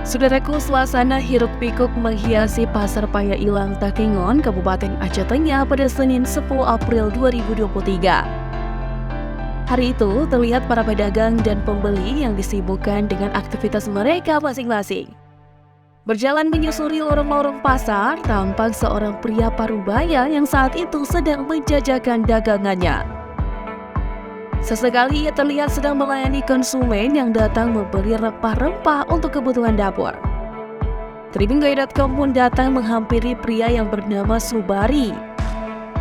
Saudaraku, suasana hiruk-pikuk menghiasi Pasar Paya Ilang Takengon, Kabupaten Aceh Tengah pada Senin 10 April 2023. Hari itu terlihat para pedagang dan pembeli yang disibukkan dengan aktivitas mereka masing-masing. Berjalan menyusuri lorong-lorong pasar, tampak seorang pria parubaya yang saat itu sedang menjajakan dagangannya. Sesekali ia terlihat sedang melayani konsumen yang datang membeli rempah-rempah untuk kebutuhan dapur. Tribungai.com pun datang menghampiri pria yang bernama Subari.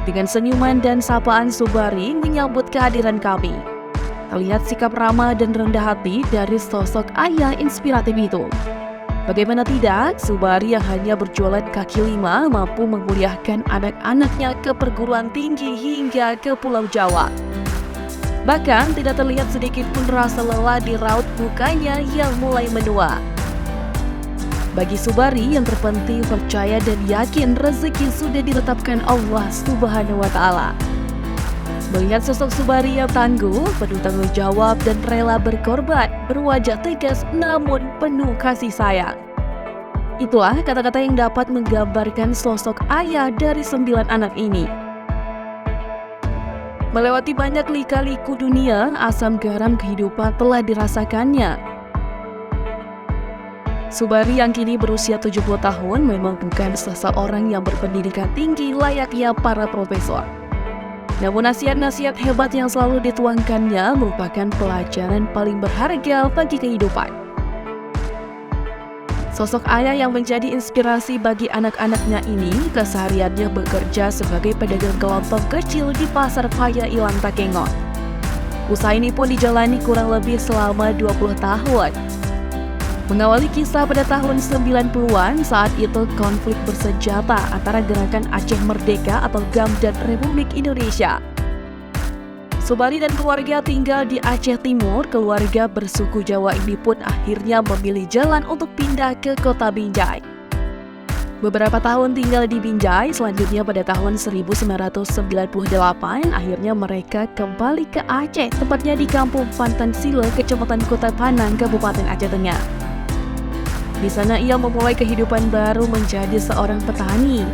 Dengan senyuman dan sapaan, Subari menyambut kehadiran kami. Terlihat sikap ramah dan rendah hati dari sosok ayah inspiratif itu. Bagaimana tidak, Subari yang hanya berjualan kaki lima mampu menguliahkan anak-anaknya ke perguruan tinggi hingga ke Pulau Jawa. Bahkan tidak terlihat sedikit pun rasa lelah di raut mukanya yang mulai menua. Bagi Subari, yang terpenting percaya dan yakin rezeki sudah ditetapkan Allah Subhanahu wa Ta'ala. Melihat sosok Subari yang tangguh, penuh tanggung jawab dan rela berkorban, berwajah tegas namun penuh kasih sayang. Itulah kata-kata yang dapat menggambarkan sosok ayah dari 9 anak ini. Melewati banyak lika-liku dunia, asam garam kehidupan telah dirasakannya. Subari yang kini berusia 70 tahun memang bukan seseorang yang berpendidikan tinggi layaknya para profesor. Namun nasihat-nasihat hebat yang selalu dituangkannya merupakan pelajaran paling berharga bagi kehidupan. Sosok ayah yang menjadi inspirasi bagi anak-anaknya ini kesehariannya bekerja sebagai pedagang kelontong kecil di Pasar Paya Ilang Takengon. Usaha ini pun dijalani kurang lebih selama 20 tahun. Mengawali kisah pada tahun 90-an, saat itu konflik bersenjata antara Gerakan Aceh Merdeka atau GAM dan Republik Indonesia. Subari dan keluarga tinggal di Aceh Timur. Keluarga bersuku Jawa ini pun akhirnya memilih jalan untuk pindah ke kota Binjai. Beberapa tahun tinggal di Binjai, selanjutnya pada tahun 1998 akhirnya mereka kembali ke Aceh, tepatnya di Kampung Pantan Sile, Kecamatan Kota Panang, Kabupaten Aceh Tengah. Di sana ia memulai kehidupan baru menjadi seorang petani.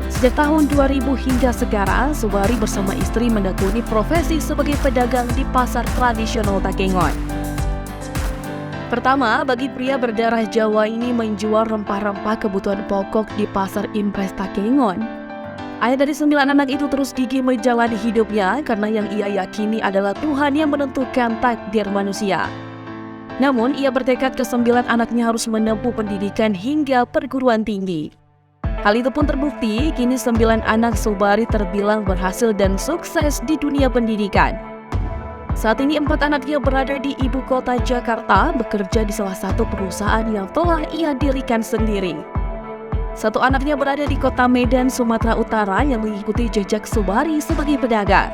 Sejak tahun 2000 hingga sekarang, Subari bersama istri menekuni profesi sebagai pedagang di pasar tradisional Takengon. Pertama, bagi pria berdarah Jawa ini menjual rempah-rempah kebutuhan pokok di pasar impres Takengon. Ayah dari 9 anak itu terus gigih menjalani hidupnya karena yang ia yakini adalah Tuhan yang menentukan takdir manusia. Namun, ia bertekad ke-9 anaknya harus menempuh pendidikan hingga perguruan tinggi. Hal itu pun terbukti, kini 9 anak Subari terbilang berhasil dan sukses di dunia pendidikan. Saat ini 4 anaknya berada di ibu kota Jakarta, bekerja di salah satu perusahaan yang telah ia dirikan sendiri. 1 anaknya berada di kota Medan, Sumatera Utara yang mengikuti jejak Subari sebagai pedagang.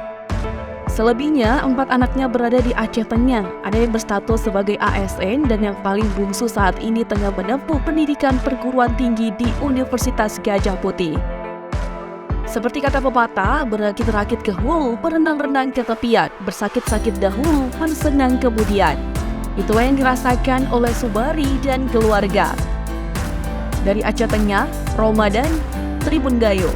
Selebihnya, 4 anaknya berada di Aceh Tengah, ada yang berstatus sebagai ASN dan yang paling bungsu saat ini tengah menempuh pendidikan perguruan tinggi di Universitas Gajah Putih. Seperti kata pepatah, berakit-rakit ke hulu, berenang-renang ke tepian, bersakit-sakit dahulu, bersenang kemudian. Itulah yang dirasakan oleh Subari dan keluarga. Dari Aceh Tengah, Ramadan, Tribun Gayo.